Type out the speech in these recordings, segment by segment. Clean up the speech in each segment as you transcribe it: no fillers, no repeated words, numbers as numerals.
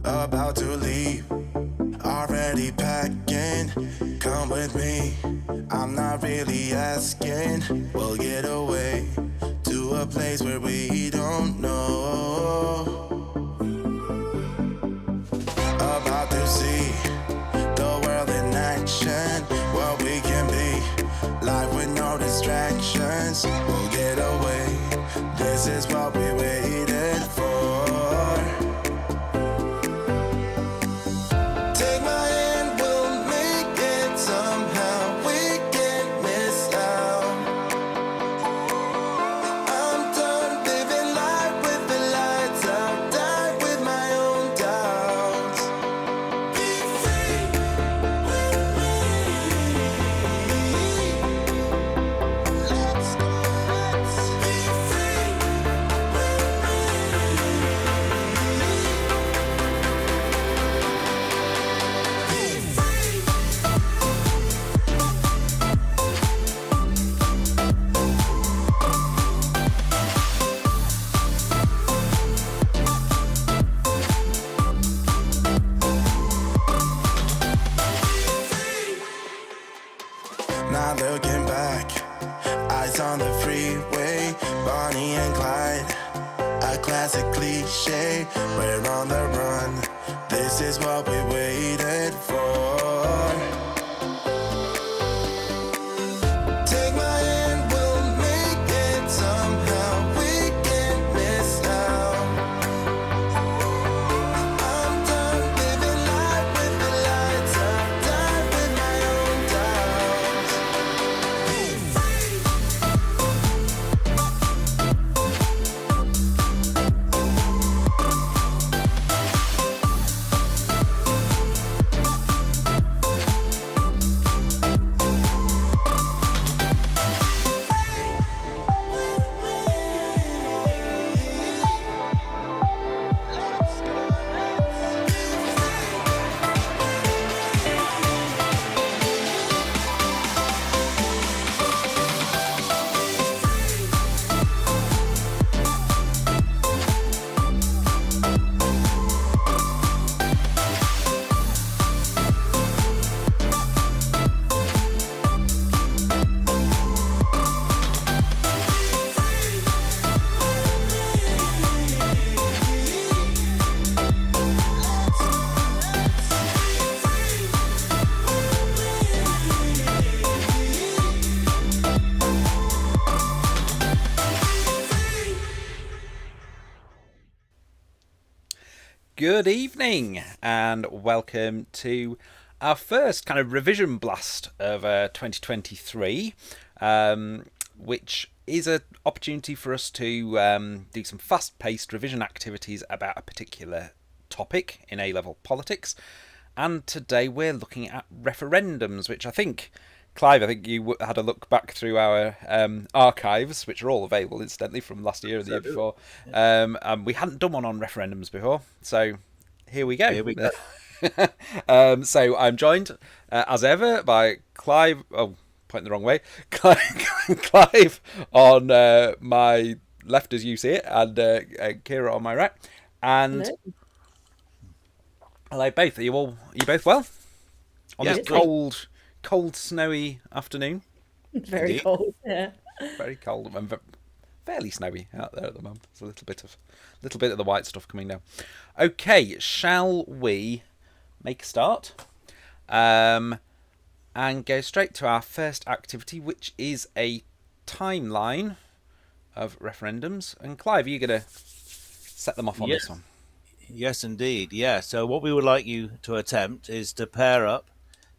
About to leave, already packing. Come with me, I'm not really asking. We'll get away to a place where we don't know. About to see the world in action, what we can be, life with no distractions. We'll get away, this is what we waited for. Take my hand, we'll make it somehow. We can't miss out. I'm done living life with the lights out. Die with my own doubts. Be free with me. Let's go, let's be free with me. Be free. Not looking back, eyes on the freeway, Bonnie and Clyde, a classic cliche. We're on the run, this is what we waited for. Take my hand, we'll make it somehow. We can't miss out. I'm done living life with the lights out. Die with my own doubts. Be free. Good evening and welcome to our first kind of revision blast of 2023, which is an opportunity for us to do some fast-paced revision activities about a particular topic in A-level politics. And today we're looking at referendums, which I think, Clive, I think you had a look back through our archives, which are all available, incidentally, from last year and the year before. And we hadn't done one on referendums before, so here we go. Here we go. So I'm joined, as ever, by Clive. Oh, pointing the wrong way. Clive on my left, as you see it, and Ciara on my right. And hello, both. Are you both well? On Yeah, this good. cold, snowy afternoon. Very Indeed. cold, yeah. Very cold and fairly snowy out there at the moment. There's a little bit of the white stuff coming down. Okay, shall we make a start? And go straight to our first activity, which is a timeline of referendums. And Clive, are you going to set them off on this one? Yes, indeed. Yeah. So what we would like you to attempt is to pair up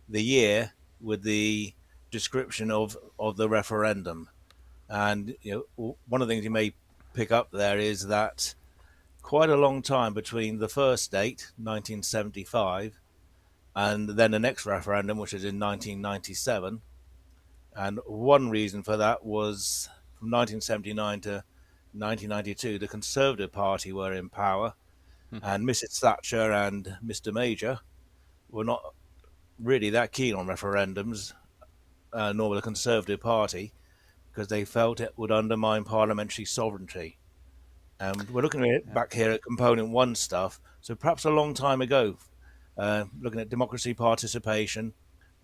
the year with the description of the referendum. And one of the things you may pick up there is that quite a long time between the first date, 1975, and then the next referendum, which is in 1997. And one reason for that was from 1979 to 1992, the Conservative Party were in power, and Mrs. Thatcher and Mr. Major were not really that keen on referendums, nor the Conservative Party, because they felt it would undermine parliamentary sovereignty. And we're looking at back here at component one stuff. So perhaps a long time ago, looking at democracy participation,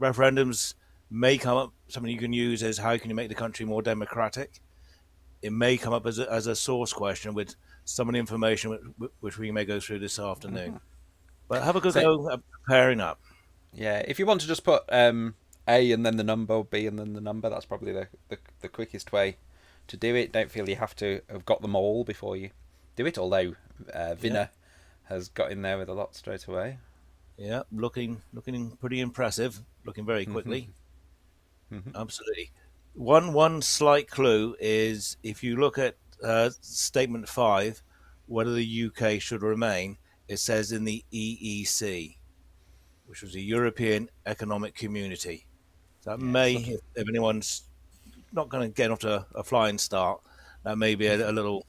referendums may come up. Something you can use is how can you make the country more democratic. It may come up as a source question with some of the information which we may go through this afternoon. But have a good So go at preparing up. yeah, if you want to just put A and then the number, B and then the number, that's probably the quickest way to do it. Don't feel you have to have got them all before you do it. Although Yeah, Vinner has got in there with a lot straight away. yeah, looking pretty impressive. Looking very quickly. Absolutely. One slight clue is if you look at statement five, whether the UK should remain, it says in the EEC, which was a European Economic Community. That Yeah, it's may, looking. if anyone's not going to get off to a flying start, that may be a little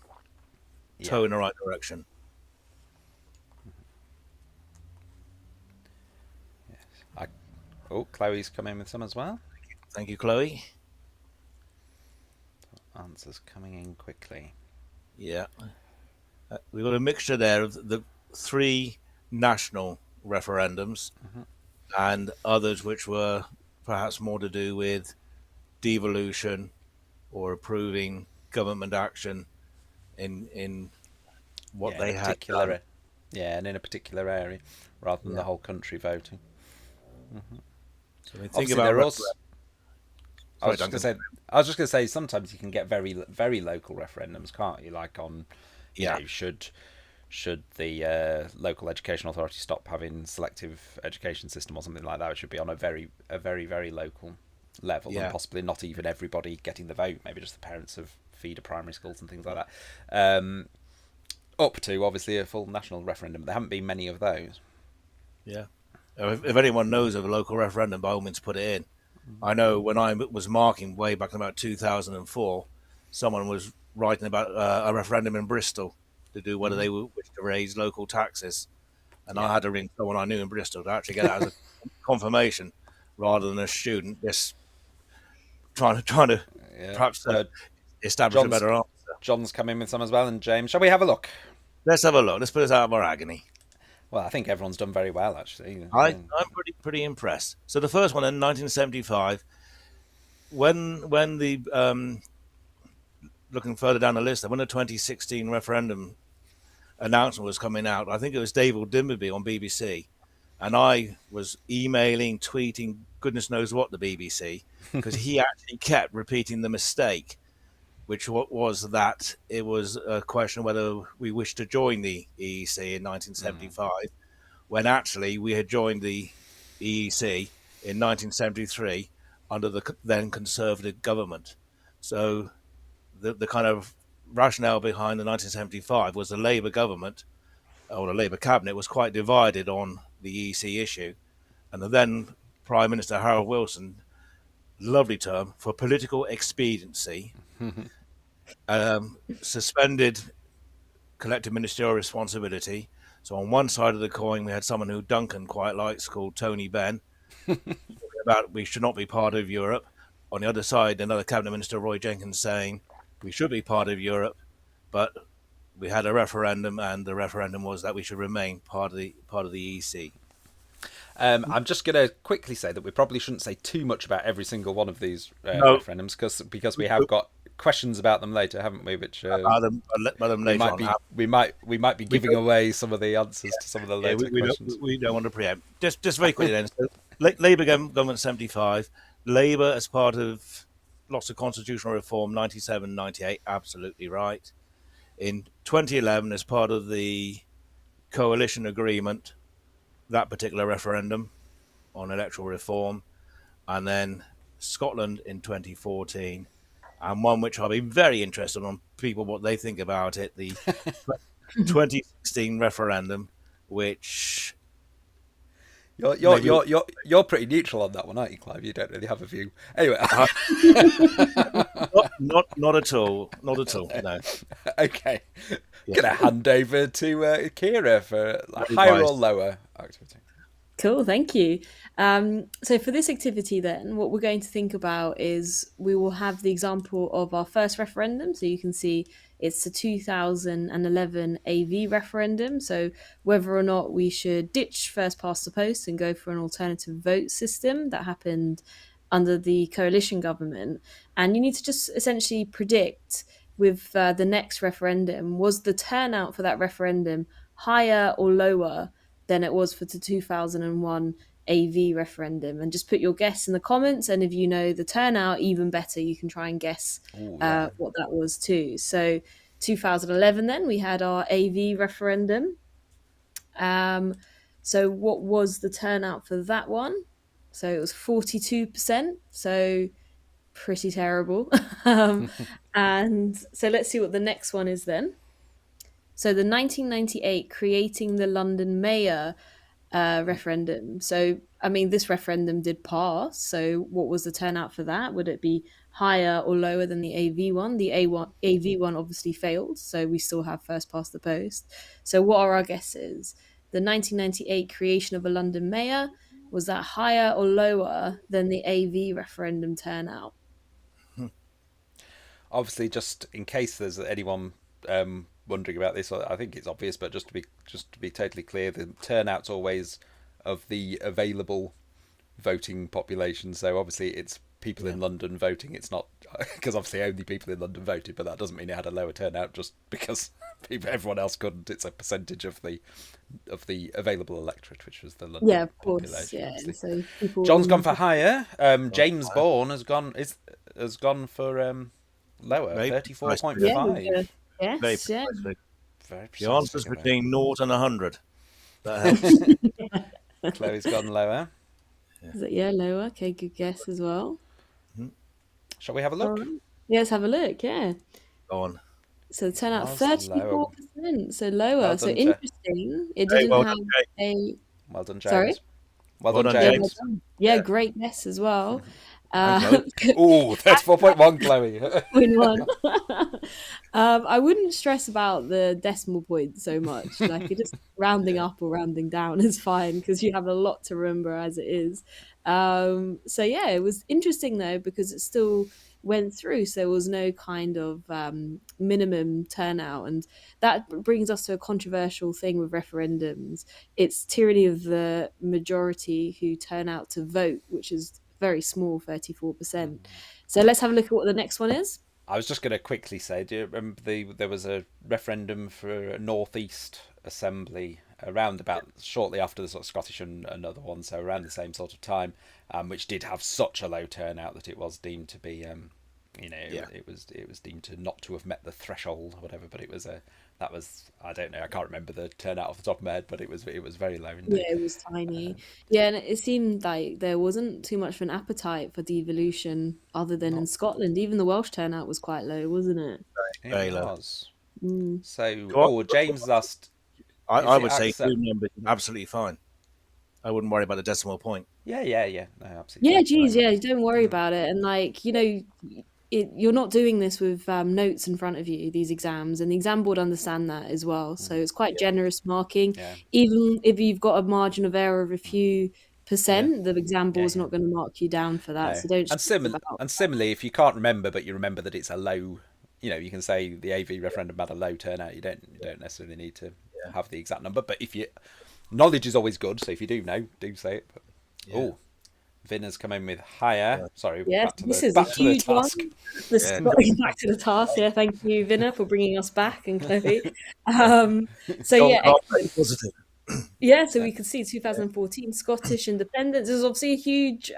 Yeah. toe in the right direction. I, oh, Chloe's come in with some as well. Thank you, Chloe. Answers coming in quickly. Yeah, we've got a mixture there of the three national referendums and others which were perhaps more to do with devolution or approving government action in what Yeah, in a they had done. particular. Yeah, and in a particular area, rather than Yeah. the whole country voting. So we think Obviously, about there are also. I sorry, was just gonna Duncan. say. I was just gonna say. Sometimes you can get very local referendums, can't you? Like on, Yeah, should the local education authority stop having selective education system or something like that? It should be on a very local level, and yeah, possibly not even everybody getting the vote. Maybe just the parents of feeder primary schools and things like that. Up to obviously a full national referendum. There haven't been many of those. yeah. If anyone knows of a local referendum, by all means, put it in. I know when I was marking way back in about 2004, someone was writing about a referendum in Bristol to do whether they would wish to raise local taxes, and Yeah, I had to ring someone I knew in Bristol to actually get that as a confirmation, rather than a student just trying to yeah. perhaps establish a John's better answer. John's come in with some as well, and James. Shall we have a look? Let's have a look. Let's put us out of our agony. Well, I think everyone's done very well actually. I'm pretty impressed. So the first one in 1975, when the looking further down the list, when the 2016 referendum announcement was coming out, I think it was David Dimmerby on BBC, and I was emailing, tweeting, goodness knows what the BBC, because he actually kept repeating the mistake, which was that it was a question of whether we wished to join the EEC in 1975, when actually we had joined the EEC in 1973 under the then Conservative government. So the kind of rationale behind the 1975 was the Labour government or the Labour cabinet was quite divided on the EEC issue, and the then Prime Minister Harold Wilson, lovely term for political expediency, suspended collective ministerial responsibility. So on one side of the coin, we had someone who Duncan quite likes called Tony Benn, about we should not be part of Europe. On the other side, another cabinet minister, Roy Jenkins, saying we should be part of Europe, but we had a referendum, and the referendum was that we should remain part of the EEC. I'm just going to quickly say that we probably shouldn't say too much about every single one of these No, referendums because we have got questions about them later, haven't we? Which about them we later might on. be we might be We giving don't, away some of the answers to some of the yeah, later questions. we don't want to preempt. Just very quickly then. So, Labour government 75, Labour as part of lots of constitutional reform 97, 98, absolutely right. In 2011, as part of the coalition agreement, that particular referendum on electoral reform, and then Scotland in 2014, and one which I'll be very interested on people what they think about it, the 2016 referendum, which You're you're maybe you're you're you're pretty neutral on that one, aren't you, Clive? You don't really have a view. Anyway, uh, not at all, not at all. No, okay. yeah, Gonna hand over to Ciara for like, very higher or wise. lower activity. Cool, thank you. So for this activity then, what we're going to think about is we will have the example of our first referendum. So you can see It's the 2011 AV referendum. So whether or not we should ditch first past the post and go for an alternative vote system that happened under the coalition government. And you need to just essentially predict with the next referendum, was the turnout for that referendum higher or lower than it was for the 2001 AV referendum? And just put your guess in the comments. And if you know the turnout, even better, you can try and guess Ooh, yeah. what that was too. So 2011, then we had our AV referendum. So what was the turnout for that one? So it was 42%. So pretty terrible. And so let's see what the next one is then. So the 1998 creating the London mayor referendum. So, I mean, this referendum did pass. So, what was the turnout for that? Would it be higher or lower than the AV one? The AV one obviously failed. So, we still have first past the post. So, what are our guesses? The 1998 creation of a London mayor, was that higher or lower than the AV referendum turnout? Obviously, just in case there's anyone wondering about this, I think it's obvious, but just to be totally clear, the turnout's always of the available voting population. So obviously, it's people in London voting. It's not because obviously only people in London voted, but that doesn't mean it had a lower turnout just because everyone else couldn't. It's a percentage of the available electorate, which was the London Yeah, of course. population. Yeah. Obviously. So people John's gone for higher. James Bourne has gone for lower, Very 34.5. Yeah, Very yes, yeah. precisely. Very The precise answer's figure there. between 0 and 100. That helps. Chloe's gone lower. Is it, yeah, lower? Okay, good guess as well. Shall we have a All look? right. Yeah, let's have a look. Yeah. Go on. So the turnout Was lower. 34%. So lower. Well So done, interesting. It Hey, didn't well have done, James. a. Well done, Sorry? James. Well Well done, done, Yeah, James. well done. Yeah, Yeah. great guess as well. And Chloe. Ooh, 34.1, Chloe. Point one. I wouldn't stress about the decimal point so much. Like, it just rounding up or rounding down is fine because you have a lot to remember as it is. So yeah, it was interesting though because it still went through. So there was no kind of minimum turnout, and that brings us to a controversial thing with referendums. It's tyranny of the majority who turn out to vote, which is very small, 34%. So let's have a look at what the next one is. I was just going to quickly say, do you remember there was a referendum for a North East Assembly around about shortly after the sort of Scottish and another one, so around the same sort of time, which did have such a low turnout that it was deemed to be, it was deemed to not to have met the threshold or whatever. But that was I don't know, I can't remember the turnout off the top of my head, but it was very low. Yeah, it was tiny. Yeah, and it seemed like there wasn't too much of an appetite for devolution other than in Scotland. Even the Welsh turnout was quite low, wasn't it? Very It low. was. Mm. So, James asked. I Is would it say accept- 2 numbers is absolutely fine. I wouldn't worry about the decimal point. Yeah. No, absolutely. Yeah, fine. geez, yeah, don't worry about it. And like, you're not doing this with notes in front of you, these exams, and the exam board understand that as well. So it's quite generous marking. Yeah. Even if you've got a margin of error of a few percent, the exam board's yeah. not going to mark you down for that. No. So don't stress about And similarly, if you can't remember, but you remember that it's a low, you can say the AV referendum had a low turnout. You don't necessarily need to have the exact number, but if knowledge is always good. So if you do know, do say it. But, Oh, Vin has come in with higher. Sorry, Yes, back to this the is a back to the huge one. task. Back to the task. Yeah, thank you, Vinna, for bringing us back, and Chloe. So Go on, yeah, Carl, excellent. stay positive. Yeah, so we could see 2014 Scottish independence. There's obviously a huge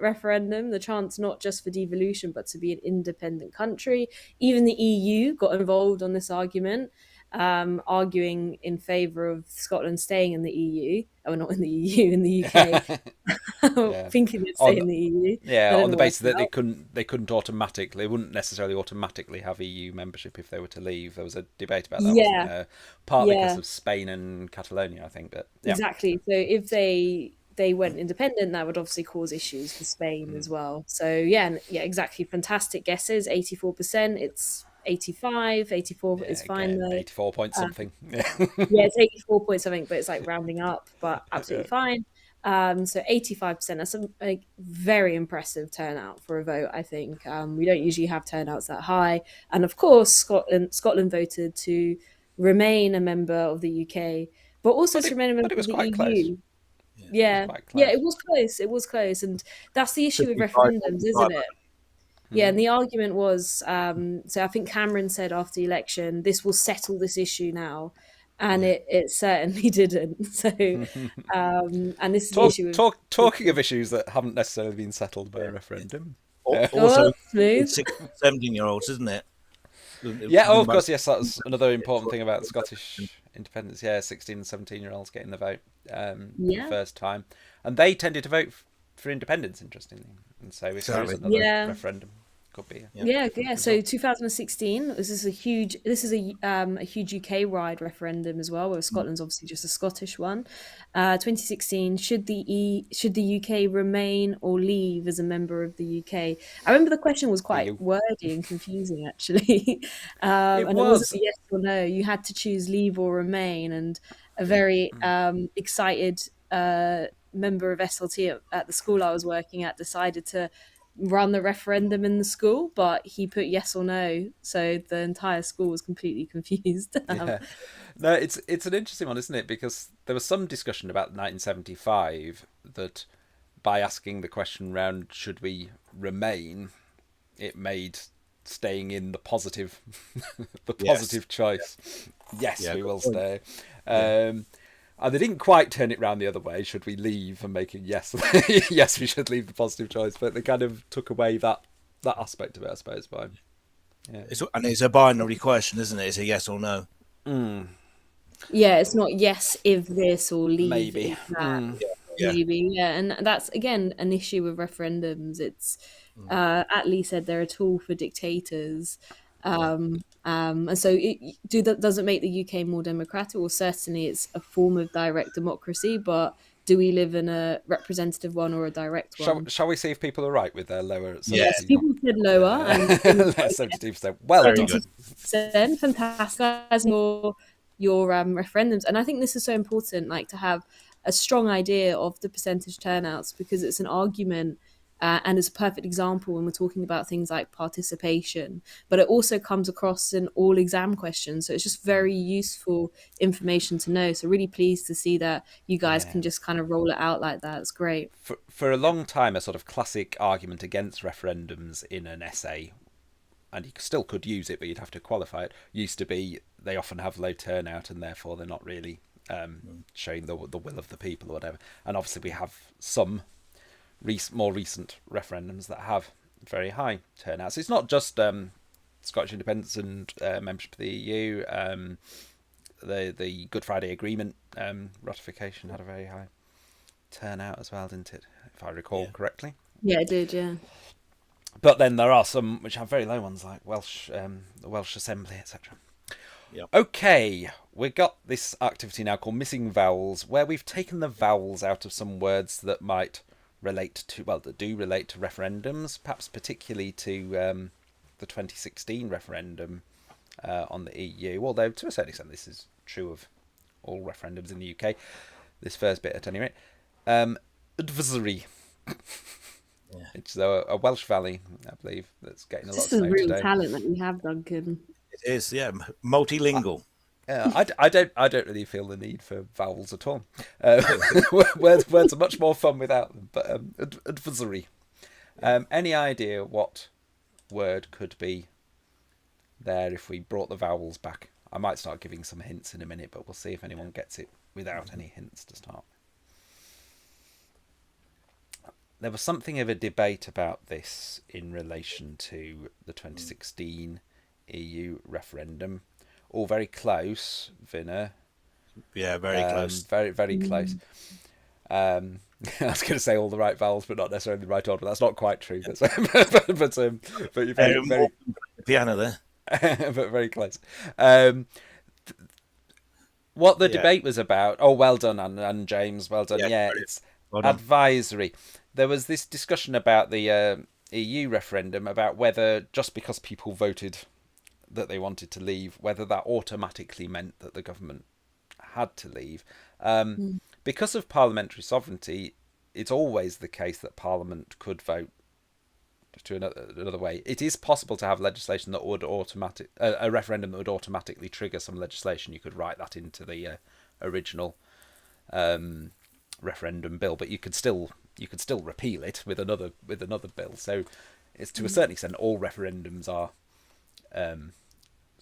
referendum, the chance not just for devolution, but to be an independent country. Even the EU got involved on this argument, arguing in favour of Scotland staying in the EU. Oh, not in the EU, in the UK. Thinking they'd stay in the EU. Yeah, That on the didn't basis work that out. they couldn't automatically, they wouldn't necessarily automatically have EU membership if they were to leave. There was a debate about that, wasn't Yeah, there? Partly because yeah. of Spain and Catalonia, I think. But yeah, Exactly. So if they went independent, that would obviously cause issues for Spain as well. So yeah, exactly. Fantastic guesses. 84%. It's 85. 84 is fine again, though. 84 point something. Yeah. Yeah, it's 84 point something, but it's like rounding up, but absolutely fine. So 85%, that's a very impressive turnout for a vote, I think. We don't usually have turnouts that high. And of course, Scotland voted to remain a member of the UK, but also to remain a member But it of was the quite close. EU. It was Yeah. quite Yeah, close. it was close. It was close. And that's the issue with 55, referendums, 45. isn't it? Yeah, and the argument was so I think Cameron said after the election, this will settle this issue now. And Yeah. it certainly didn't. So, and this is the issue with. Talking of issues that haven't necessarily been settled by a referendum. Also, Oh, smooth. it's 16, 17-year-olds, isn't it? Yeah, oh, of Remember- course, yes, that's another important thing about Scottish independence. Yeah, 16 and 17-year-olds getting the vote for the Yeah. first time. And they tended to vote for independence, interestingly. And so if there is Exactly. another Yeah. referendum, could be. Yeah. So 2016, this is a huge UK wide referendum as well, where Scotland's obviously just a Scottish one. 2016, should the UK remain or leave as a member of the UK? I remember the question was quite EU. wordy and confusing actually, It and it wasn't was. a yes or no. You had to choose leave or remain, and a very excited member of SLT at the school I was working at decided to run the referendum in the school, but he put yes or no, so the entire school was completely confused. Yeah. No, it's an interesting one, isn't it? Because there was some discussion about 1975 that by asking the question round, should we remain, it made staying in the positive the positive choice. Yes, Yeah, we good will point. stay. And they didn't quite turn it round the other way. Should we leave and make it yes? Yes, we should leave the positive choice. But they kind of took away that aspect of it, I suppose. By it's a binary question, isn't it? It's a yes or no. Yeah, it's not yes if this or leave maybe. if that. Yeah. Maybe, yeah, and that's again an issue with referendums. It's Attlee said they're a tool for dictators, and so does it make the UK more democratic? Well, certainly it's a form of direct democracy, but do we live in a representative one or a direct one? Shall we see if people are right with their lower at 70? Yes, people said lower, and 72%. Well Very done. good. 70%. Fantastic. Guys, your referendums, and I think this is so important, like to have a strong idea of the percentage turnouts, because it's an argument and it's a perfect example when we're talking about things like participation, but it also comes across in all exam questions, so it's just very useful information to know. So really pleased to see that you guys can just kind of roll it out like that. It's great. For a long time, a sort of classic argument against referendums in an essay, and you still could use it, but you'd have to qualify it, used to be they often have low turnout and therefore they're not really showing the will of the people or whatever. And obviously we have some more recent referendums that have very high turnouts. It's not just Scottish independence and membership of the EU. The Good Friday Agreement ratification had a very high turnout as well, didn't it? If I recall correctly. Yeah, it did. Yeah. But then there are some which have very low ones, like the Welsh Assembly, etc. Yep. Okay, we've got this activity now called Missing Vowels, where we've taken the vowels out of some words that might relate to, well, that do relate to referendums, perhaps particularly to the 2016 referendum on the EU, although to a certain extent this is true of all referendums in the UK, this first bit at any rate. Advisory. It's a Welsh valley, I believe, that's getting a lot of This is snow a real today. talent that we have, Duncan. It is, yeah, multilingual. Yeah, I don't really feel the need for vowels at all. Words are much more fun without them. But advisory. Any idea what word could be there if we brought the vowels back? I might start giving some hints in a minute, but we'll see if anyone gets it without any hints to start. There was something of a debate about this in relation to the 2016 EU referendum. All very close, Vinner. Yeah, very close. Very, very close. I was going to say all the right vowels, but not necessarily the right order. That's not quite true. But you're very Piano there. but very close. What the debate was about. Oh, well done, and James, well done. Yeah, it's well done. Advisory. There was this discussion about the EU referendum about whether just because people voted that they wanted to leave, whether that automatically meant that the government had to leave. because of parliamentary sovereignty, it's always the case that Parliament could vote to another way. It is possible to have legislation that would a referendum that would automatically trigger some legislation. You could write that into the original referendum bill, but you could still repeal it with another bill. So it's, to a certain extent, all referendums are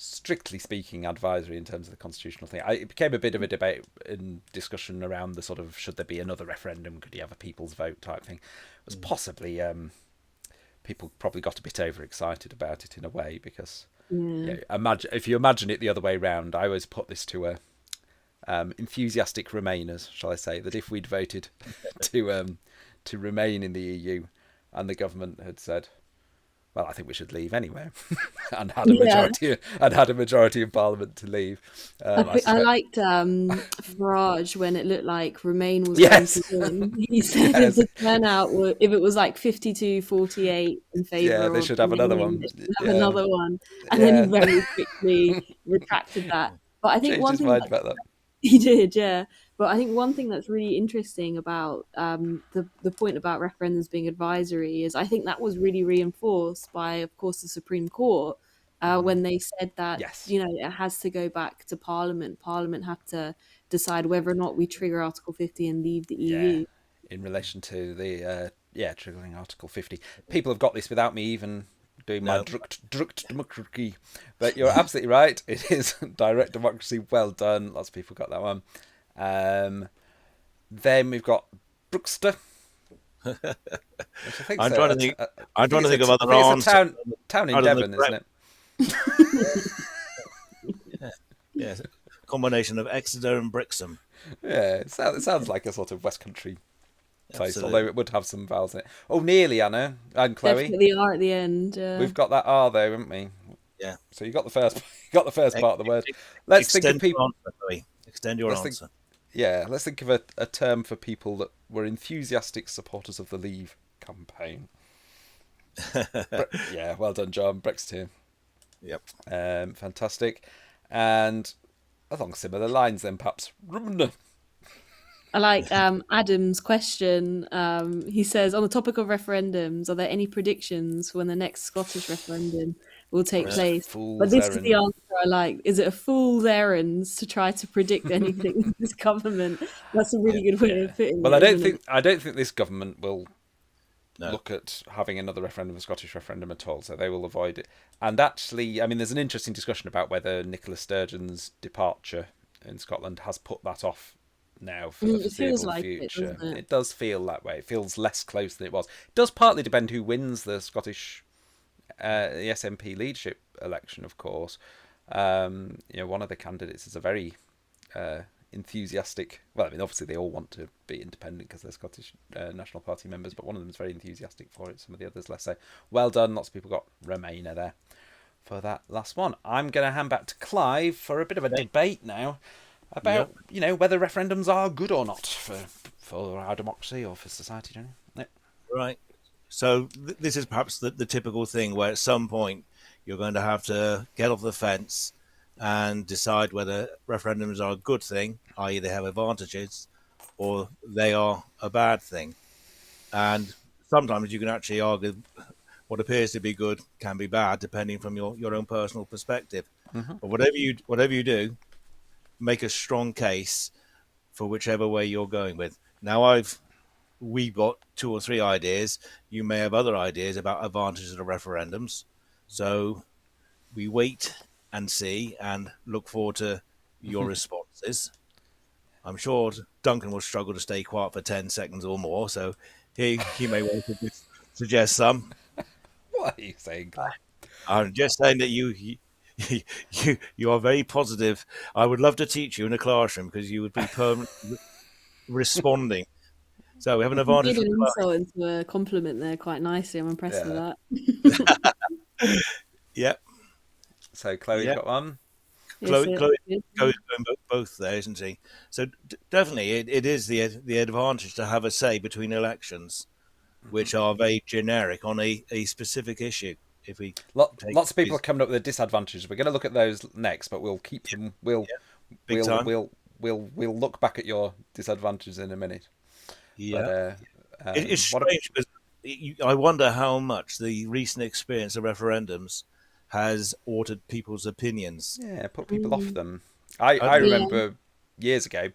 strictly speaking advisory in terms of the constitutional thing. It became a bit of a debate and discussion around the sort of, should there be another referendum, could you have a people's vote type thing. It was possibly people probably got a bit overexcited about it in a way, because if you imagine it the other way round, I always put this to enthusiastic Remainers, shall I say, that if we'd voted to remain in the EU and the government had said, well, I think we should leave anyway, and had a majority in Parliament to leave. I liked Farage when it looked like Remain was going to win. He said if the turnout if it was like 52-48 in favour, they should have another one. Another one, and then he very quickly retracted that. But I think Changed one his thing mind about that. he did, yeah. But I think one thing that's really interesting about the point about referendums being advisory is I think that was really reinforced by, of course, the Supreme Court when they said that it has to go back to Parliament. Parliament have to decide whether or not we trigger Article 50 and leave the EU. In relation to the triggering Article 50, people have got this without me even doing my drukt democracy, but you're absolutely right. It is direct democracy. Well done. Lots of people got that one. Then we've got Brookster. I'm trying to think of other arms. It's a town in Devon, isn't it? Yes, combination of Exeter and Brixham. Yeah, it sounds like a sort of West Country place, although it would have some vowels in it. Oh, nearly, Anna and Chloe. Definitely R at the end. We've got that R though, haven't we? Yeah. So you got the first part of the word. Let's think of people. Extend your answer. Let's think of a term for people that were enthusiastic supporters of the Leave campaign. Well done, John. Brexiteer. Yep. Fantastic. And along similar lines, then perhaps. I like Adam's question. He says, on the topic of referendums, are there any predictions for when the next Scottish referendum will take place? But this is the answer I like. Is it a fool's errand to try to predict anything in this government? That's a really good way of putting it. Well, I don't think this government will look at having another referendum, a Scottish referendum at all, so they will avoid it. And actually, I mean, there's an interesting discussion about whether Nicola Sturgeon's departure in Scotland has put that off now for the foreseeable future. It does feel that way. It feels less close than it was. It does partly depend who wins the Scottish the SNP leadership election, of course. One of the candidates is a very enthusiastic. Well, I mean, obviously they all want to be independent because they're Scottish National Party members, but one of them is very enthusiastic for it. Some of the others less so. Well done. Lots of people got Remainer there for that last one. I'm going to hand back to Clive for a bit of a debate now about whether referendums are good or not for our democracy or for society generally. Yep. Right. So this is perhaps the typical thing where at some point you're going to have to get off the fence and decide whether referendums are a good thing, i.e. they have advantages, or they are a bad thing. And sometimes you can actually argue what appears to be good can be bad, depending from your own personal perspective. Mm-hmm. But whatever you do, make a strong case for whichever way you're going with. Now we've got 2 or 3 ideas. You may have other ideas about advantages of referendums. So we wait and see and look forward to your responses. I'm sure Duncan will struggle to stay quiet for 10 seconds or more, so he may want to suggest some. What are you saying, Clive? I'm just saying that you are very positive. I would love to teach you in a classroom because you would be permanently responding. So we have an advantage. You did an insult into a compliment there quite nicely. I'm impressed with that. Yep. So Chloe's got one. Chloe goes both there, isn't she? So definitely it is the advantage to have a say between elections, which are very generic on a specific issue. If we lots of people are coming up with the disadvantages. We're going to look at those next, but we'll keep them. We'll we'll look back at your disadvantages in a minute. Yeah. But It's what? strange because I wonder how much the recent experience of referendums has altered people's opinions. Yeah, put people off Mm. them. I Yeah. Yeah. remember years ago,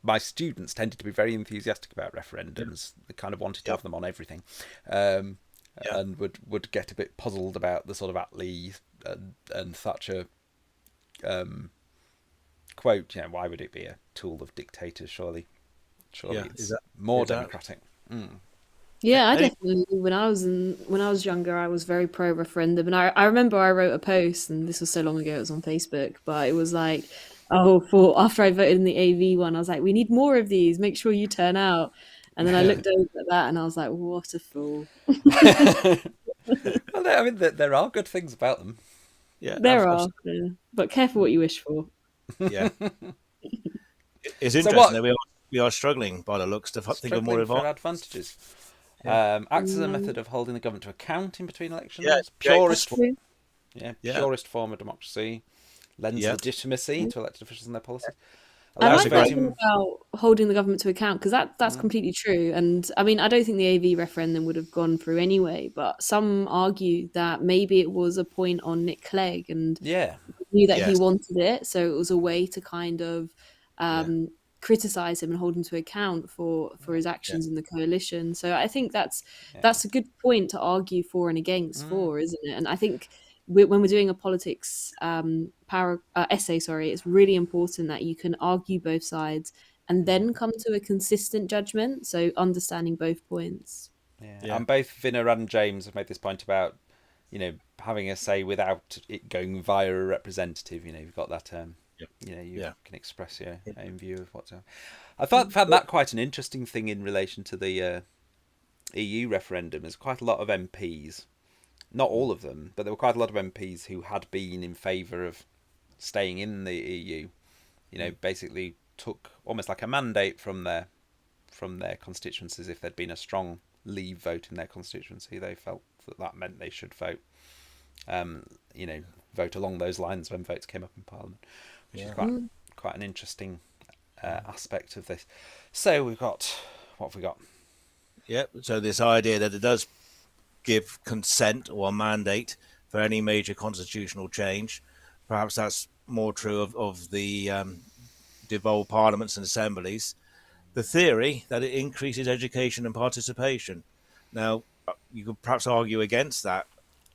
my students tended to be very enthusiastic about Yeah. referendums. They kind of wanted to Yeah. have them on everything, um, Yeah. and would get a bit puzzled about the sort of Attlee and Thatcher quote. You know, why would it be a tool of dictators? Surely Yeah. it's more Exactly. democratic. Yeah, I Any, definitely when I was younger, I was very pro referendum, and I remember I wrote a post, and this was so long ago, it was on Facebook, but it was like, oh, for after I voted in the AV one, I was like, we need more of these. Make sure you turn out. And then I looked over at that, and I was like, what a fool. Well, I mean, there are good things about them. yeah. There are, yeah. But careful what you wish for. Yeah. It's So interesting what? that we are struggling by the looks to think of more Struggling for advantage. advantages. Yeah. Acts as a Mm, method of holding the government to account in between Yeah. elections. Jake. that's true. Yeah. Purest form of democracy. Lends Yeah. legitimacy to elected officials and their policies. I Allows That's a like that great. thing voting. about holding the government to account because that's completely true. And I mean, I don't think the AV referendum would have gone through anyway. But some argue that maybe it was a point on Nick Clegg and Yeah, knew that he Yes. wanted it, so it was a way to kind of Yeah. criticize him and hold him to account for his Yeah. actions in the coalition. So I think yeah. that's a good point to argue for and against for, isn't it? And I think when we're doing a politics power essay, sorry, it's really important that you can argue both sides and then come to a consistent judgment. So understanding both points. Yeah, Yeah. and both Vinner and James have made this point about, having a say without it going via a representative. You've got that. Yeah. You Yeah. can express your own view of what's. I found that quite an interesting thing in relation to the EU referendum. There's quite a lot of MPs, not all of them, but there were quite a lot of MPs who had been in favour of staying in the EU. Basically took almost like a mandate from their constituencies. If there'd been a strong leave vote in their constituency, they felt that meant they should vote. Vote along those lines when votes came up in Parliament, which is quite an interesting aspect of this. So what have we got? Yeah. So this idea that it does give consent or a mandate for any major constitutional change, perhaps that's more true of the devolved parliaments and assemblies. The theory that it increases education and participation. Now, you could perhaps argue against that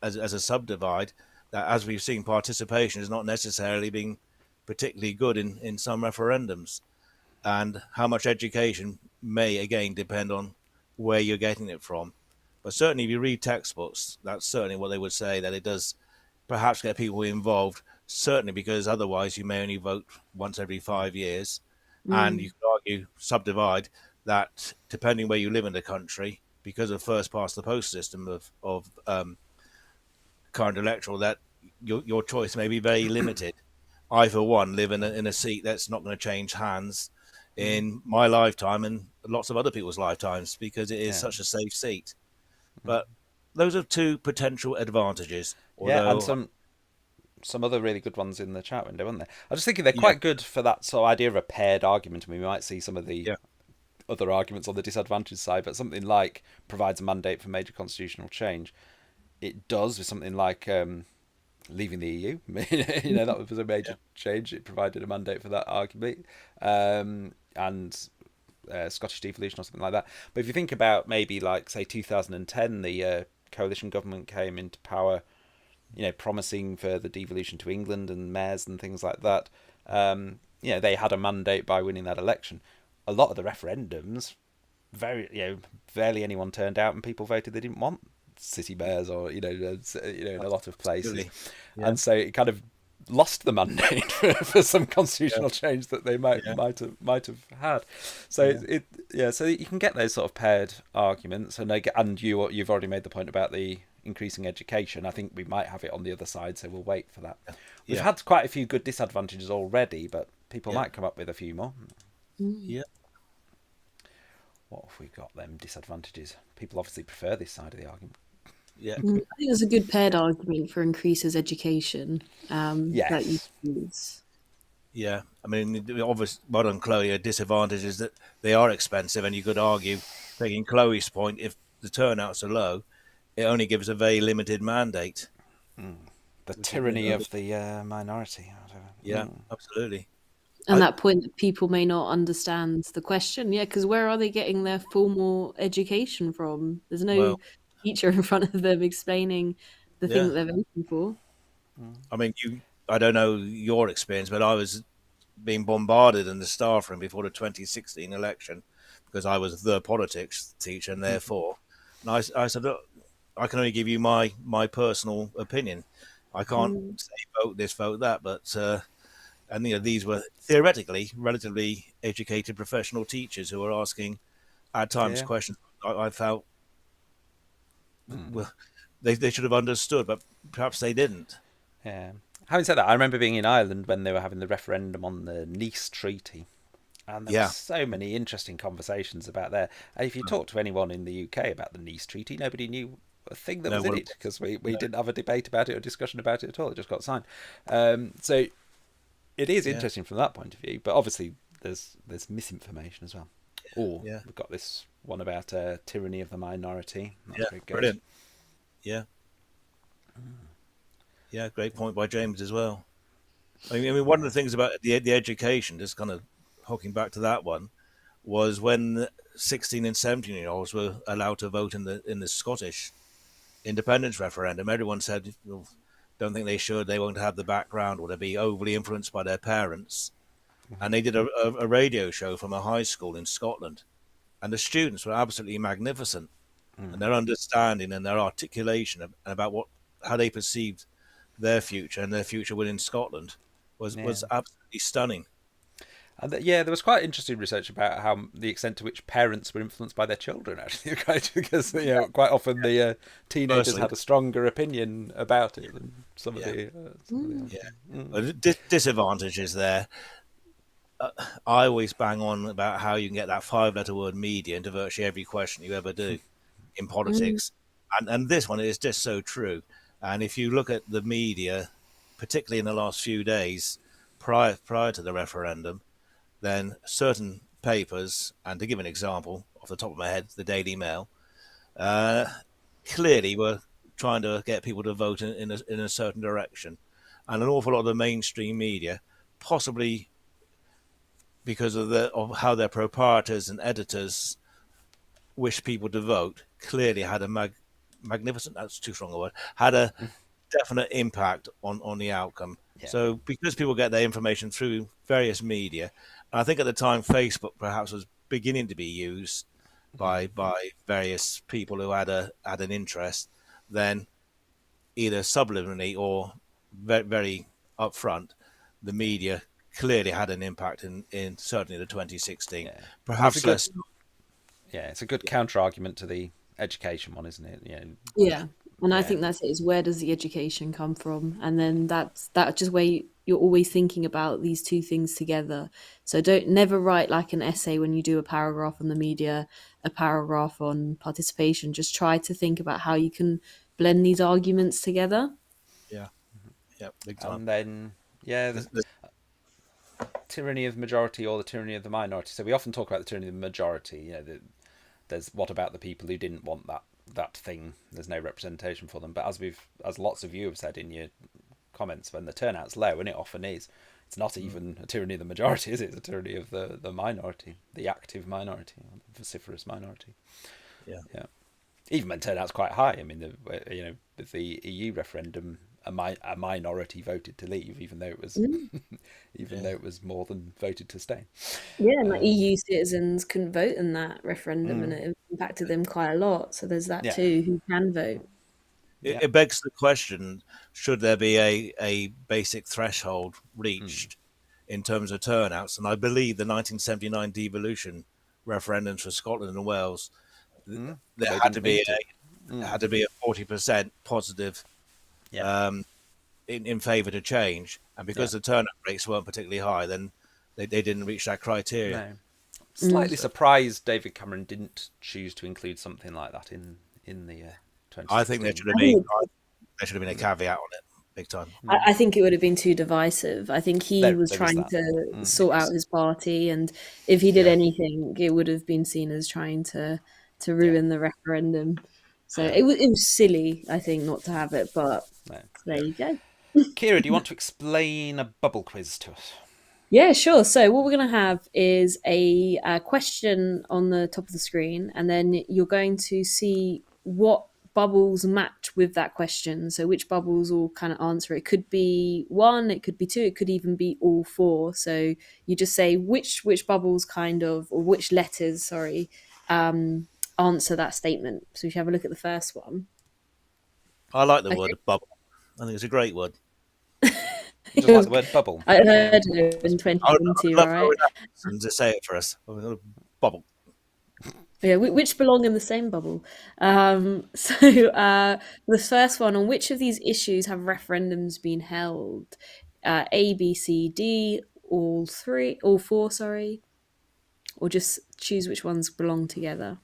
as a subdivide, that as we've seen, participation is not necessarily being particularly good in some referendums. And how much education may, again, depend on where you're getting it from. But certainly, if you read textbooks, that's certainly what they would say, that it does perhaps get people involved, certainly because otherwise you may only vote once every 5 years. And you could argue, subdivide, that depending where you live in the country, because of first past the post system of current electoral, that your choice may be very limited. I, for one, live in a seat that's not going to change hands in my lifetime and lots of other people's lifetimes because it is such a safe seat. But those are two potential advantages. Yeah, and Although, some other really good ones in the chat window, aren't there? I was just thinking they're yeah, quite good for that sort of idea of a paired argument. I mean, we might see some of the yeah, other arguments on the disadvantage side, but something like provides a mandate for major constitutional change. It does with something like leaving the EU. That was a major change. It provided a mandate for that argument, and Scottish devolution or something like that. But if you think about maybe like say 2010, the coalition government came into power, promising further devolution to England and mayors and things like that. They had a mandate by winning that election. A lot of the referendums, barely anyone turned out, and people voted they didn't want city mayors or in a lot of places, absolutely. Yeah. and so it kind of lost the mandate for some constitutional change that they might have had. So so you can get those sort of paired arguments, and you've already made the point about the increasing education. I think we might have it on the other side, so we'll wait for that. We've had quite a few good disadvantages already, but people might come up with a few more. Yeah. What have we got them disadvantages? People obviously prefer this side of the argument. Yeah. I think there's a good paired argument for increases education that you Yes. use. Yeah, I mean, the obvious modern Chloe disadvantage is that they are expensive, and you could argue, taking Chloe's point, if the turnouts are low, it only gives a very limited mandate. The Which is, you tyranny know, of the minority. Or whatever. yeah, absolutely. And I that point that people may not understand the question. Yeah, because where are they getting their formal education from? There's no well, teacher in front of them explaining the thing yeah. that they're voting for. I mean, I don't know your experience, but I was being bombarded in the staff room before the 2016 election because I was the politics teacher, and therefore, and I said, look, I can only give you my personal opinion. I can't Mm. say vote this, vote that, but and these were theoretically relatively educated professional teachers who were asking at times Yeah. questions I felt well, they should have understood, but perhaps they didn't. Yeah. Having said that, I remember being in Ireland when they were having the referendum on the Nice Treaty, and there were Yeah. so many interesting conversations about there. And if you talk to anyone in the UK about the Nice Treaty, nobody knew a thing that No was in one. it because we No. didn't have a debate about it or discussion about it at all. It just got signed. So it is Yeah. interesting from that point of view, but obviously there's misinformation as well. Oh, Yeah. we've got this one about tyranny of the minority. That's Yeah. very good. Brilliant. Yeah. Yeah. Great point by James as well. I mean, one of the things about the education, just kind of hooking back to that one, was when 16 and 17-year-olds were allowed to vote in the Scottish independence referendum. Everyone said, well, don't think they should. They won't have the background, or they'll be overly influenced by their parents. And they did a radio show from a high school in Scotland, and the students were absolutely magnificent, and their understanding and their articulation about how they perceived their future and their future within Scotland Yeah. was absolutely stunning. And yeah, there was quite interesting research about how the extent to which parents were influenced by their children, actually, because quite often the teenagers Personally, had a stronger opinion about it than some of yeah, the Mm. older. yeah. Disadvantages there. I always bang on about how you can get that five-letter word media into virtually every question you ever do in Mm. politics, and this one is just so true. And if you look at the media, particularly in the last few days prior to the referendum, then certain papers, and to give an example off the top of my head, the Daily Mail, uh, clearly were trying to get people to vote in a certain direction, and an awful lot of the mainstream media, possibly because of how their proprietors and editors wish people to vote, clearly had a magnificent, that's too strong a word, had a definite impact on the outcome. Yeah. So because people get their information through various media, and I think at the time Facebook perhaps was beginning to be used by various people who had an interest, then either subliminally or very upfront, the media clearly had an impact in certainly the 2016. Yeah. And Perhaps less. it's a good counter argument to the education one, isn't it? Yeah. Yeah. And I Yeah. think that's it, is where does the education come from? And then that's just where you're always thinking about these two things together. So don't never write like an essay when you do a paragraph on the media, a paragraph on participation. Just try to think about how you can blend these arguments together. Yeah, yeah, big time. And then, yeah, the The- tyranny of the majority or the tyranny of the minority. So we often talk about the tyranny of the majority. There's what about the people who didn't want that thing? There's no representation for them. But as lots of you have said in your comments, when the turnout's low, and it often is, it's not even a tyranny of the majority, is it? It's a tyranny of the minority, the active minority, or the vociferous minority. yeah, Yeah. Even when turnout's quite high. I mean, with the EU referendum, a minority voted to leave, even though it was Mm. even though it was more than voted to stay. Yeah, and like EU citizens couldn't vote in that referendum, and Mm. it impacted them quite a lot. So there's that Yeah. too, who can vote. it, Yeah. it begs the question: should there be a basic threshold reached in terms of turnouts? And I believe the 1979 devolution referendums for Scotland and Wales, Mm. there They had to didn't be need to. a 40% positive Yeah. in favour to change, and Yeah. because the turnout rates weren't particularly high, then they didn't reach that criteria. No. Slightly surprised David Cameron didn't choose to include something like that in the I think 2016. there I think should have been a caveat on it. big time. I think it would have been too divisive. I think he was there is trying that. to sort out his party, and if he did anything, it would have been seen as trying to ruin the referendum. So Yeah. it was silly, I think, not to have it, but No. there you go. Ciara, do you want to explain a bubble quiz to us? Yeah, sure. So what we're going to have is a question on the top of the screen, and then you're going to see what bubbles match with that question. So which bubbles will kind of answer. It could be one, it could be two, it could even be all four. So you just say which bubbles kind of, or which letters, sorry, answer that statement. So if you have a look at the first one. I like the Okay. word bubble. I think it's a great word. Just like the word bubble. I heard it in I would 2020, love right? and to say it for us. Bubble. Yeah, which belong in the same bubble. So the first one, on which of these issues have referendums been held? A, B, C, D, all three, all four, sorry, or just choose which ones belong together.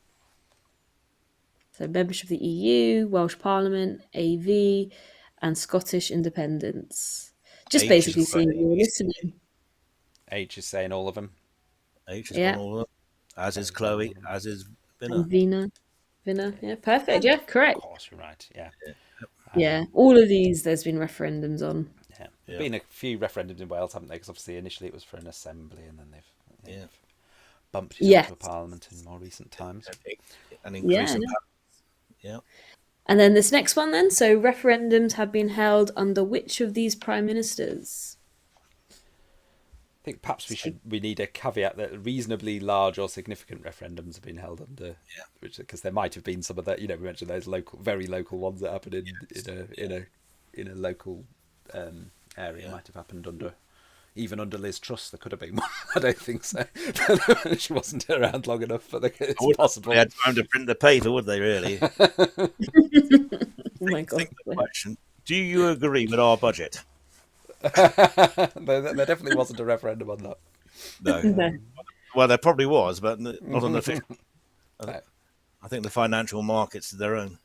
So membership of the EU, Welsh Parliament, AV, and Scottish independence. Just H is basically gone seeing if A, you're B, C. listening. H is saying all of them. H has gone Yeah, all of them. As is Chloe, as is and Vinna. Vina, yeah, perfect. Yeah, Of correct. course, you're right. Yeah. Yeah, all of these there's been referendums on. Yeah. There've Yeah. been a few referendums in Wales, haven't they? Because obviously initially it was for an assembly, and then they've bumped it up Yes. to a parliament in more recent times. An Yeah, increase in no. power. Yeah. And then this next one, then. So referendums have been held under which of these prime ministers? I think perhaps we need a caveat that reasonably large or significant referendums have been held under, because there might have been some of that. We mentioned those very local ones that happened in a local area. Might have happened even under Liz Truss. There could have been one. I don't think so. She wasn't around long enough, but it's possible. They had time to print the paper, would they? Really? Oh my God. Think the question: do you agree with our budget? There definitely wasn't a referendum on that. No. No. Well, there probably was, but not on the official. I think the financial markets are their own.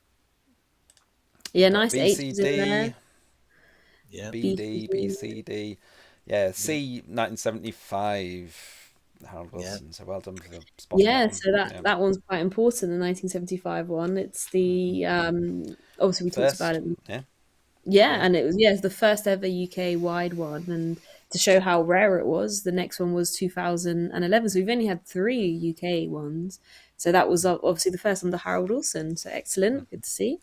Yeah, nice H BCD, is in there. Yeah. BD, BCD. Yeah, C 1975. Harold Wilson. So well done for the spotting. Yeah, that so one. that one's quite important, the 1975 one. It's the obviously we talked about it. Yeah. Yeah, and it was the first ever UK wide one, and to show how rare it was, the next one was 2011. So we've only had 3 UK ones. So that was obviously the first under Harold Wilson. So excellent, good to see.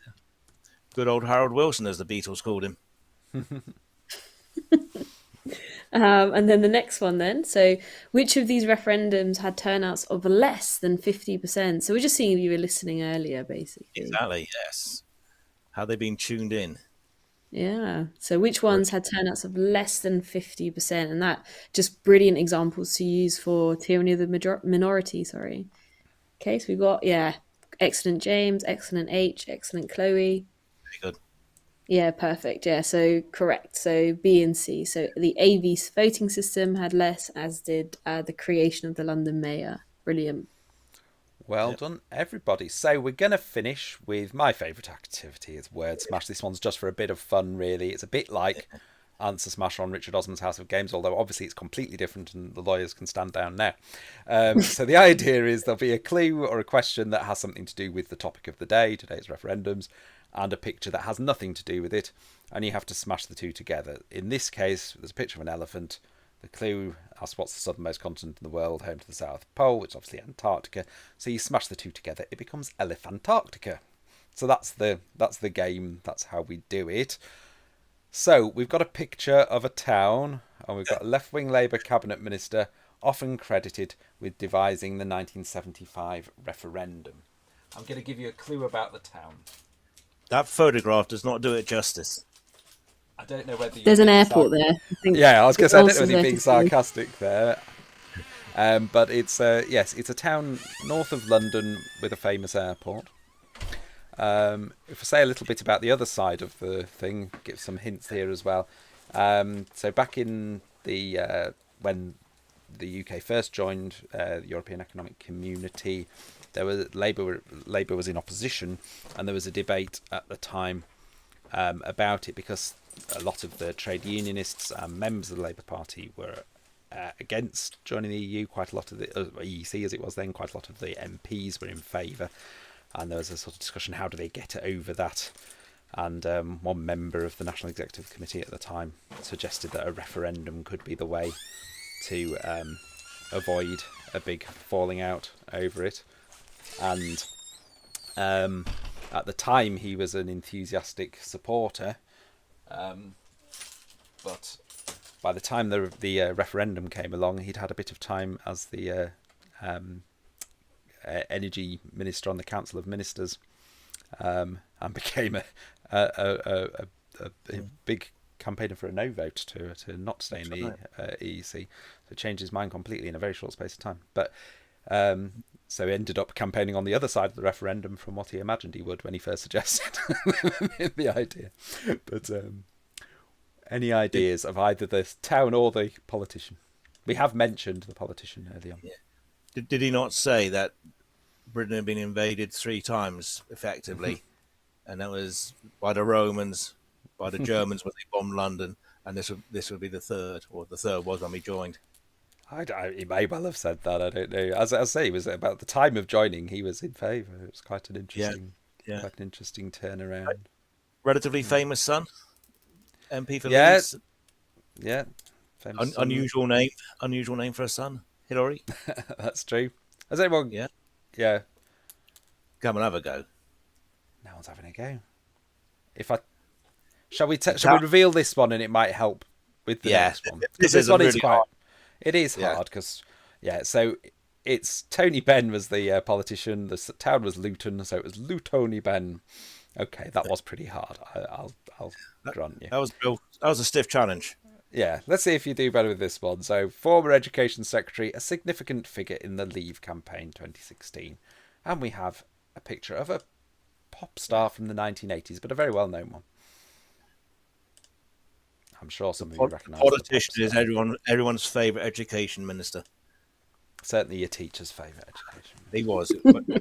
Good old Harold Wilson, as the Beatles called him. And then the next one, then. So, which of these referendums had turnouts of less than 50%? So we're just seeing if you were listening earlier, basically. Exactly. Yes. How they been tuned in? Yeah. So which ones had turnouts of less than 50%? And that just brilliant examples to use for tyranny of the minority, sorry. Okay, so we've got, excellent James, excellent H, excellent Chloe. Very good. Yeah, perfect. Yeah, so correct. So B and C. So the AV voting system had less, as did the creation of the London mayor. Brilliant. Well done, everybody. So we're going to finish with my favourite activity. It's Word Smash. This one's just for a bit of fun, really. It's a bit like Answer Smash on Richard Osman's House of Games, although obviously it's completely different and the lawyers can stand down now. So the idea is there'll be a clue or a question that has something to do with the topic of the day, today's referendums, and a picture that has nothing to do with it, and you have to smash the two together. In this case, there's a picture of an elephant. The clue asks what's the southernmost continent in the world, home to the South Pole, which is obviously Antarctica. So you smash the two together, it becomes Elephantarctica. So that's the game. That's how we do it. So we've got a picture of a town, and we've got a left-wing Labour cabinet minister, often credited with devising the 1975 referendum. I'm going to give you a clue about the town. That photograph does not do it justice. I don't know whether there's an airport there. Yeah, I was going to say, I don't know whether you're being sarcastic there. But it's it's a town north of London with a famous airport. If I say a little bit about the other side of the thing, give some hints here as well. So back in the when the UK first joined the European Economic Community, Labour was in opposition, and there was a debate at the time about it, because a lot of the trade unionists and members of the Labour Party were against joining the EU. Quite a lot of the EEC, as it was then, quite a lot of the MPs were in favour, and there was a sort of discussion: how do they get over that? And one member of the National Executive Committee at the time suggested that a referendum could be the way to avoid a big falling out over it. And at the time, he was an enthusiastic supporter, but by the time the referendum came along, he'd had a bit of time as the energy minister on the Council of Ministers, and became a big campaigner for a no vote to not stay in the EEC. So changed his mind completely in a very short space of time. But so he ended up campaigning on the other side of the referendum from what he imagined he would when he first suggested the idea. But any ideas of either the town or the politician? We have mentioned the politician early on. Yeah. Did he not say that Britain had been invaded 3 times effectively, and that was by the Romans, by the Germans when they bombed London, and this would be the third, or the third was when we joined. He may well have said that. I don't know. As I say, it was about the time of joining. He was in favour. It was quite an interesting, quite an interesting turnaround. Relatively famous son, MP for Leeds. Yeah. Famous unusual name for a son. Hillary. That's true. Has anyone? Yeah. Come and have a go. No one's having a go. Shall we reveal this one, and it might help with the next one? This one really is quite hard. It is hard because, so it's Tony Benn was the politician. The town was Luton, so it was Lutony Benn. Okay, that was pretty hard. I'll grant you. That was a stiff challenge. Yeah, let's see if you do better with this one. So, former Education Secretary, a significant figure in the Leave campaign 2016. And we have a picture of a pop star from the 1980s, but a very well-known one. I'm sure some of you recognise. Politician is everyone's favourite education minister. Certainly your teacher's favourite education minister. He was. When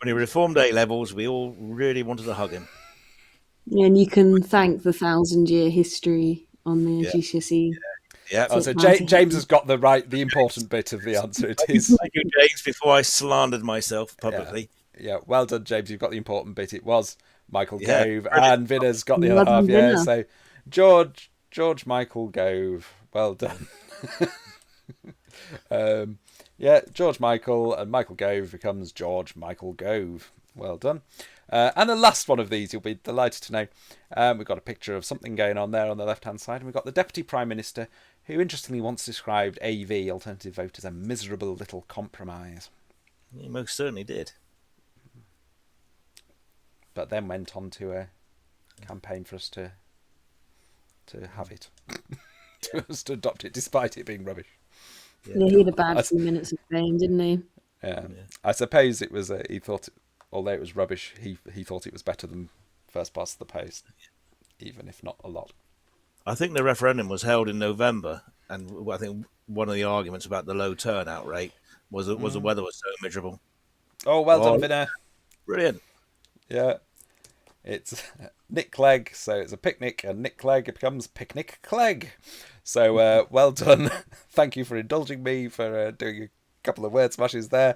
he reformed A-levels, we all really wanted to hug him. Yeah, and you can thank the 1,000-year history on the GCSE. Yeah. Oh, so James has got the important bit of the answer. It is. Thank you, James, before I slandered myself publicly. Yeah, well done, James. You've got the important bit. It was Michael Gove, and Vinner's got the other half. Yeah, so George Michael Gove. Well done. George Michael and Michael Gove becomes George Michael Gove. Well done. And the last one of these, you'll be delighted to know. We've got a picture of something going on there on the left-hand side. And we've got the Deputy Prime Minister, who interestingly once described AV, alternative vote, as a miserable little compromise. He most certainly did. But then went on to campaign for us to have it. to adopt it, despite it being rubbish. Yeah, he had a bad few minutes of fame, didn't he? Yeah. I suppose it was, he thought, although it was rubbish, he thought it was better than first past the post, even if not a lot. I think the referendum was held in November, and I think one of the arguments about the low turnout rate was the weather was so miserable. Oh, well done, Vinner. Brilliant. Yeah. It's Nick Clegg, so it's a picnic, and Nick Clegg becomes Picnic Clegg. So well done. Thank you for indulging me for doing a couple of word smashes there.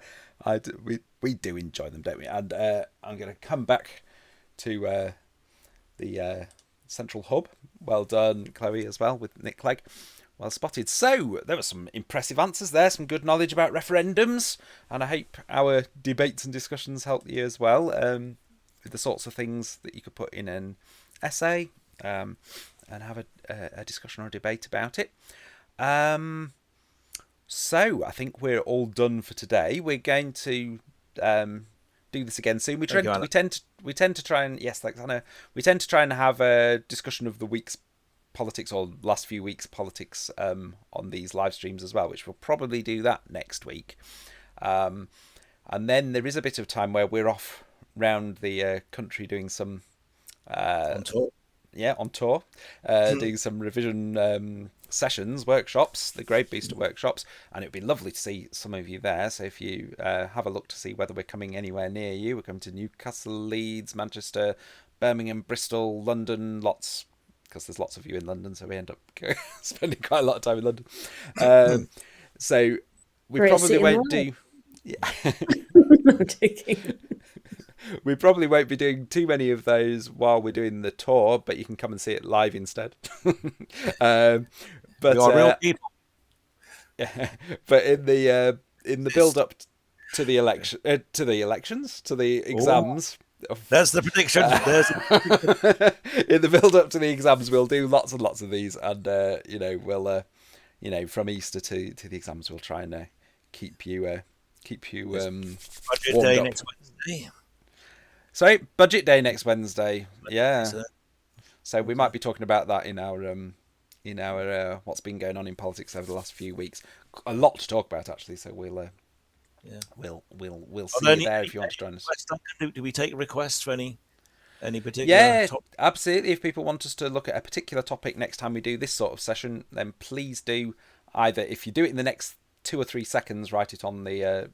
We do enjoy them, don't we? And I'm going to come back to the central hub. Well done, Chloe, as well, with Nick Clegg. Well spotted. So there were some impressive answers there, some good knowledge about referendums, and I hope our debates and discussions helped you as well. With the sorts of things that you could put in an essay and have a discussion or a debate about it. So I think we're all done for today. We're going to do this again soon. We tend to try and thanks Anna. We tend to try and have a discussion of the week's politics or last few weeks' politics on these live streams as well, which we'll probably do that next week. And then there is a bit of time where we're off round the country doing some on tour. Yeah, on tour, doing some revision workshops, the Grade Booster workshops, and it would be lovely to see some of you there. So if you have a look to see whether we're coming anywhere near you, we're coming to Newcastle, Leeds, Manchester, Birmingham, Bristol, London, lots because there's lots of you in London, so we end up spending quite a lot of time in London. So we Great probably city in the won't world. do. Yeah, I'm joking. we probably won't be doing too many of those while we're doing the tour, but you can come and see it live instead. But We are real people. but in the build up to the election, to the elections, to the exams. There's the prediction. In the build up to the exams, we'll do lots and lots of these, and we'll from Easter to the exams, we'll try and keep you Budget warmed day up. next Wednesday. Sorry, budget day next Wednesday. Yeah. So, So we might be talking about that in our what's been going on in politics over the last few weeks. A lot to talk about actually. So we'll see you there if you want to join us. Do we take requests for any particular? Yeah, absolutely. If people want us to look at a particular topic next time we do this sort of session, then please do. Either if you do it in the next 2 or 3 seconds, write it on the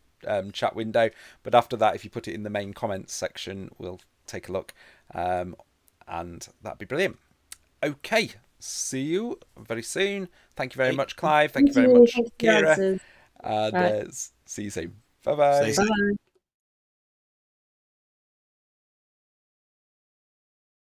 chat window. But after that, if you put it in the main comments section, we'll take a look, and that'd be brilliant. Okay, see you very soon. Thank you very much, Clive. Thank you very much, Thank you for your Ciara. answers. And Right. see you soon. Bye-bye. Stay safe. Bye.